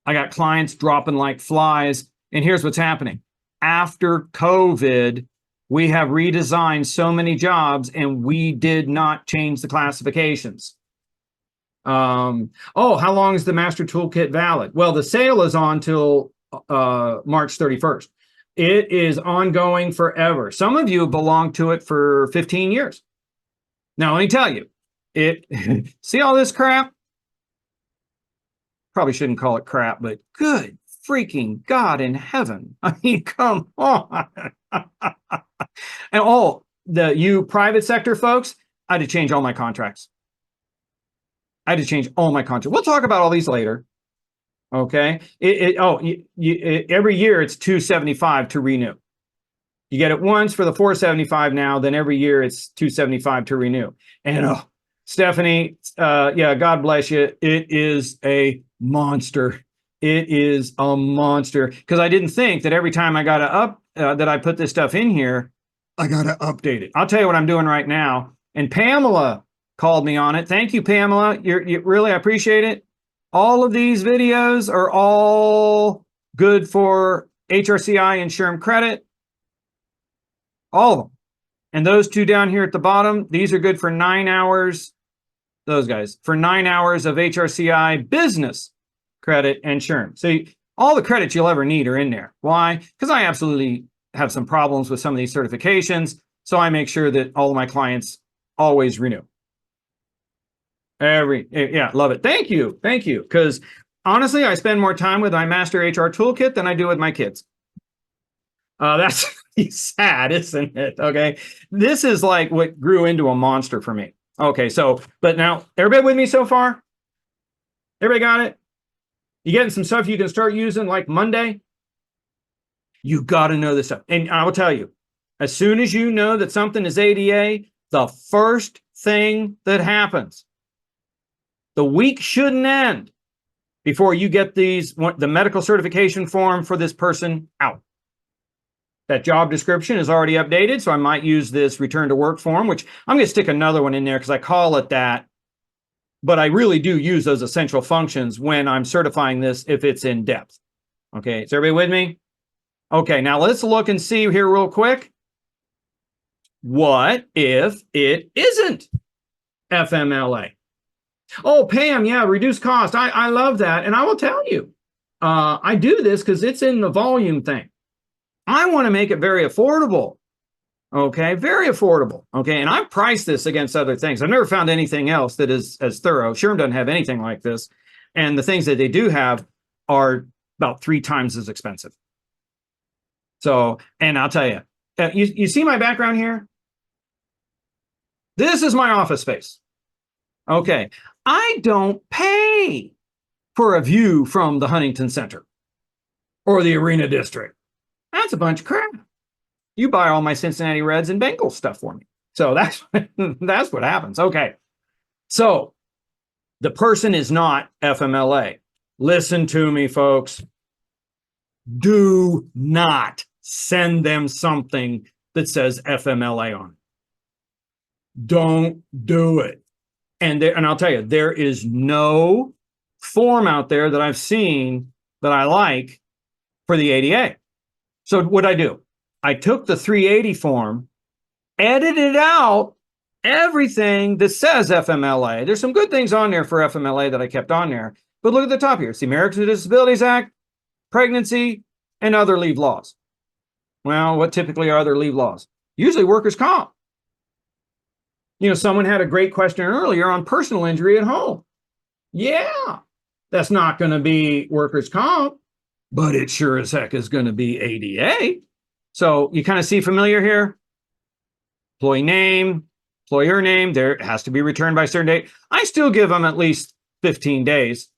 I got clients dropping like flies. And here's what's happening. After COVID, we have redesigned so many jobs and we did not change the classifications. How long is the Master Toolkit valid? Well, the sale is on till March 31st. It is ongoing forever. Some of you belong to it for 15 years. Now, let me tell you, see all this crap? Probably shouldn't call it crap, but good freaking God in heaven. I mean, come on. And you private sector folks, I had to change all my contracts. We'll talk about all these later. Okay. Every year it's $275 to renew. You get it once for the $475 now, then every year it's $275 to renew. And Stephanie, God bless you. It is a monster. It is a monster because I didn't think that every time I got that I put this stuff in here, I got to update it. I'll tell you what I'm doing right now. And Pamela called me on it. Thank you, Pamela. You really, I appreciate it. All of these videos are all good for HRCI and SHRM credit. All of them. And those two down here at the bottom, these are good for 9 hours. Those guys, for 9 hours of HRCI business credit and SHRM. So all the credits you'll ever need are in there. Why? Because I absolutely have some problems with some of these certifications. So I make sure that all of my clients always renew. Love it. Thank you. Because honestly, I spend more time with my Master HR Toolkit than I do with my kids. That's sad, isn't it? Okay. This is like what grew into a monster for me. Okay. So, but now everybody with me so far? Everybody got it? You getting some stuff you can start using like Monday? You got to know this stuff. And I will tell you, as soon as you know that something is ADA, the first thing that happens, the week shouldn't end before you get the medical certification form for this person out. That job description is already updated, so I might use this return to work form, which I'm going to stick another one in there because I call it that. But I really do use those essential functions when I'm certifying this if it's in depth. Okay, is everybody with me? Okay, now let's look and see here real quick. What if it isn't FMLA? Oh, Pam, yeah, reduce cost. I love that. And I will tell you, I do this because it's in the volume thing. I want to make it very affordable. Okay, very affordable. Okay, and I've priced this against other things. I've never found anything else that is as thorough. SHRM doesn't have anything like this. And the things that they do have are about 3 times as expensive. So, and I'll tell you, you see my background here? This is my office space. Okay, I don't pay for a view from the Huntington Center or the Arena District. That's a bunch of crap. You buy all my Cincinnati Reds and Bengals stuff for me. So that's what happens. Okay, so the person is not FMLA. Listen to me, folks. Do not send them something that says FMLA on it. Don't do it. And I'll tell you, there is no form out there that I've seen that I like for the ADA. So what I do, I took the 380 form edited out everything that says FMLA. There's some good things on there for FMLA that I kept on there. But look at the top here. It's the Americans with Disabilities Act, pregnancy, and other leave laws. Well, what typically are other leave laws? Usually workers' comp. You know, someone had a great question earlier on personal injury at home. Yeah, that's not going to be workers' comp, but it sure as heck is going to be ADA. So you kind of see familiar here? Employee name, employer name, there has to be returned by a certain date. I still give them at least 15 days.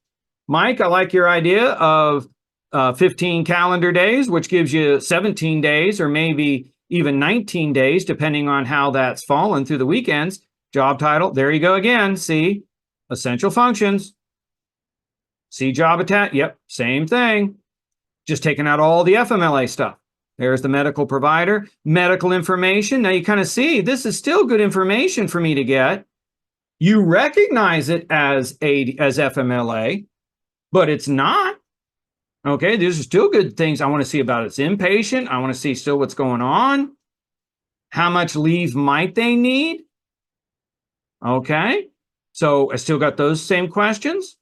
Mike, I like your idea of 15 calendar days, which gives you 17 days or maybe even 19 days, depending on how that's fallen through the weekends. Job title, there you go again. See, essential functions. See job attach, yep, same thing. Just taking out all the FMLA stuff. There's the medical provider, medical information. Now you kind of see this is still good information for me to get. You recognize it as FMLA, but it's not. Okay, these are still good things I want to see about its inpatient. I want to see still what's going on. How much leave might they need? Okay, so I still got those same questions.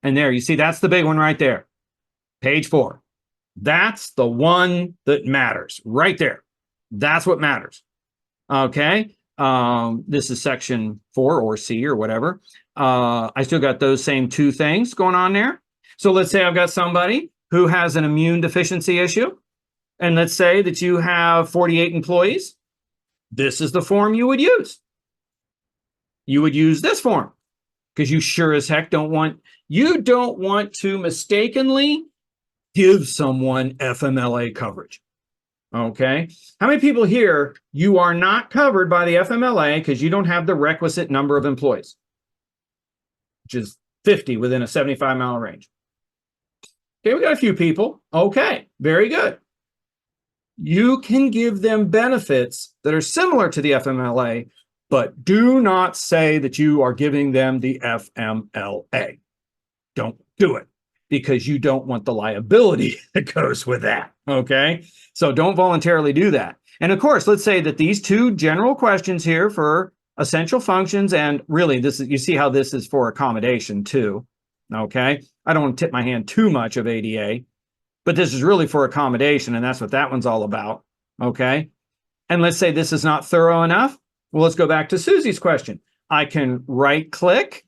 And there, you see, that's the big one right there. Page 4. That's the one that matters right there. That's what matters. Okay, this is section 4 or C or whatever. I still got those same 2 things going on there. So let's say I've got somebody who has an immune deficiency issue. And let's say that you have 48 employees. This is the form you would use. You would use this form because you sure as heck don't want to mistakenly give someone FMLA coverage. Okay. How many people here, you are not covered by the FMLA because you don't have the requisite number of employees, which is 50 within a 75-mile range? Okay, we got a few people. Okay, very good. You can give them benefits that are similar to the FMLA, but do not say that you are giving them the FMLA. Don't do it because you don't want the liability that goes with that. Okay, so don't voluntarily do that. And of course, let's say that these 2 general questions here for essential functions, and really this is, you see how this is for accommodation too. Okay, I don't want to tip my hand too much of ADA, but this is really for accommodation, and that's what that one's all about. Okay, and let's say this is not thorough enough. Well, let's go back to Susie's question. I can right click.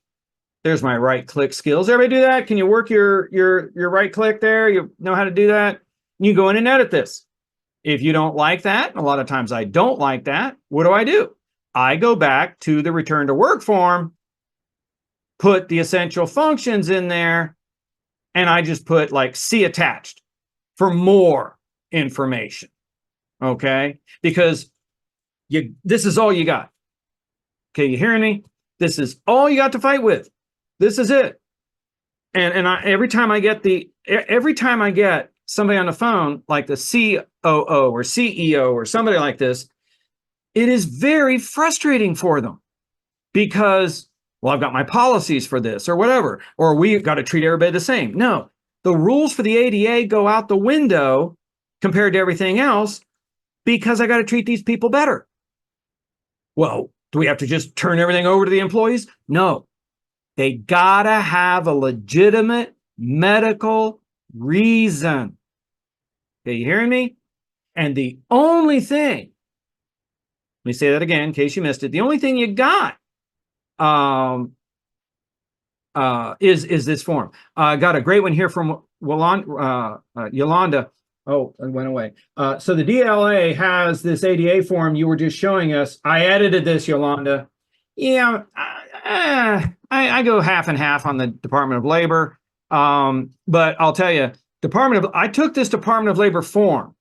There's my right click skills. Everybody do that? Can you work your right click there? You know how to do that? You go in and edit this. If you don't like that, a lot of times I don't like that, what do? I go back to the return to work form, put the essential functions in there, and I just put like see attached for more information. Okay? Because this is all you got. Okay, you hearing me? This is all you got to fight with. This is it. And every time I get somebody on the phone, like the COO or CEO or somebody like this, it is very frustrating for them because, well, I've got my policies for this or whatever, or we've got to treat everybody the same. No, the rules for the ADA go out the window compared to everything else because I got to treat these people better. Well, do we have to just turn everything over to the employees? No. They gotta have a legitimate medical reason. Okay, you hearing me? And the only thing, let me say that again in case you missed it. The only thing you got is this form. I got a great one here from Yolanda. Oh, it went away. So the DLA has this ADA form you were just showing us. I edited this, Yolanda. Yeah, I go half and half on the Department of Labor. But I'll tell you, I took this Department of Labor form,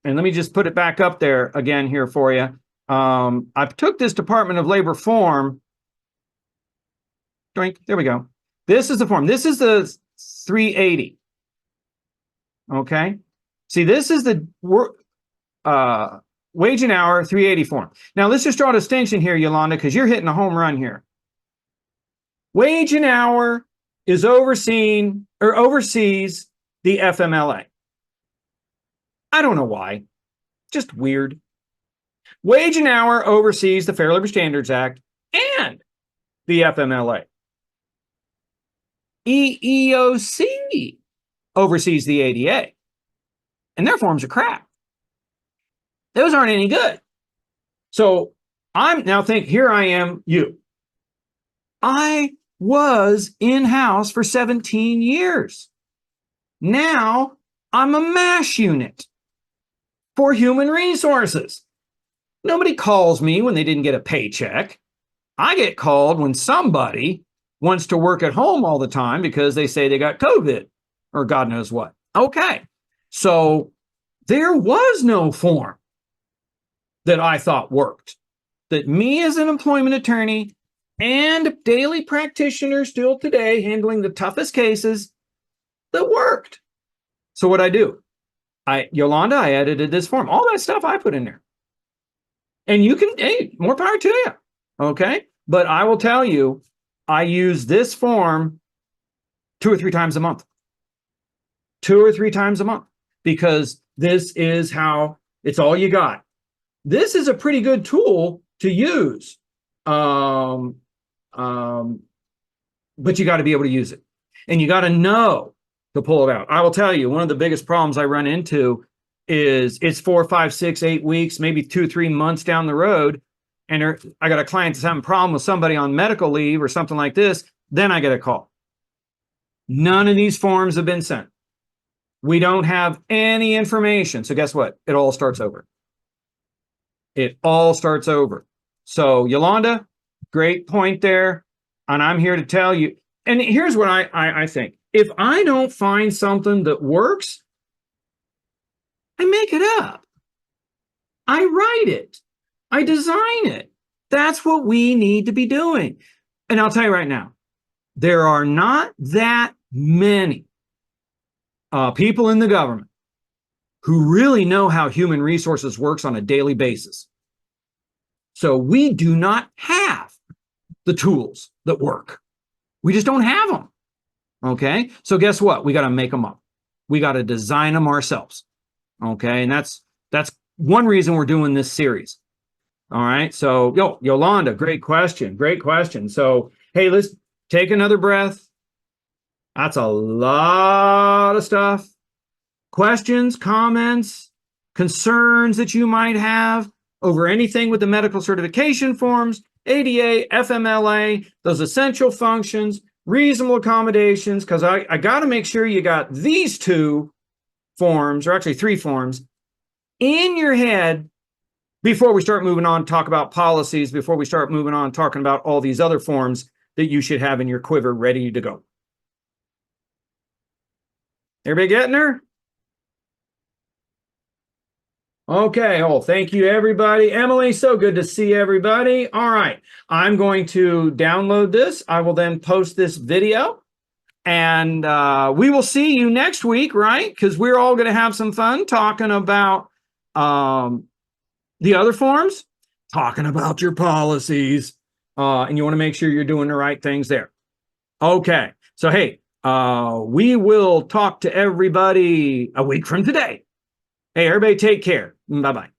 and let me just put it back up there again here for you. I took this Department of Labor form. There we go. This is the form. This is the 380. Okay. See, this is the wage and hour 380 form. Now, let's just draw a distinction here, Yolanda, because you're hitting a home run here. Wage and hour is oversees the FMLA. I don't know why. Just weird. Wage and Hour oversees the Fair Labor Standards Act and the FMLA. EEOC oversees the ADA, and their forms are crap. Those aren't any good. So I'm now here I am, you. I was in-house for 17 years. Now I'm a MASH unit for human resources. Nobody calls me when they didn't get a paycheck. I get called when somebody wants to work at home all the time because they say they got COVID or God knows what. Okay. So there was no form that I thought worked, that me as an employment attorney and daily practitioner still today handling the toughest cases, that worked. So what I do, Yolanda, I edited this form, all that stuff I put in there. And you can, hey, more power to you. Okay. But I will tell you, I use this form 2 or 3 times a month. 2 or 3 times a month, because this is how it's all you got. This is a pretty good tool to use. But you got to be able to use it, and you got to know to pull it out. I will tell you, one of the biggest problems I run into is it's 4, 5, 6, 8 weeks, maybe 2, 3 months down the road, and I got a client that's having a problem with somebody on medical leave or something like this. Then I get a call. None of these forms have been sent. We don't have any information. So guess what? It all starts over. It all starts over. So Yolanda, great point there. And I'm here to tell you, and here's what I think. If I don't find something that works, I make it up. I write it. I design it. That's what we need to be doing. And I'll tell you right now, there are not that many people in the government who really know how human resources works on a daily basis. So we do not have the tools that work. We just don't have them. Okay. So guess what? We got to make them up. We got to design them ourselves. Okay. And that's one reason we're doing this series. All right. So Yolanda, great question. Great question. So, hey, let's take another breath. That's a lot of stuff. Questions, comments, concerns that you might have over anything with the medical certification forms, ADA, FMLA, those essential functions, reasonable accommodations, because I got to make sure you got these 2 forms, or actually 3 forms, in your head before we start moving on, talk about policies, before we start moving on, talking about all these other forms that you should have in your quiver ready to go. Everybody getting there? Okay. Oh, thank you, everybody. Emily, so good to see everybody. All right. I'm going to download this. I will then post this video, and we will see you next week, right? Because we're all going to have some fun talking about the other forms, talking about your policies, and you want to make sure you're doing the right things there. Okay. So, hey, we will talk to everybody a week from today. Hey, everybody take care. Bye-bye.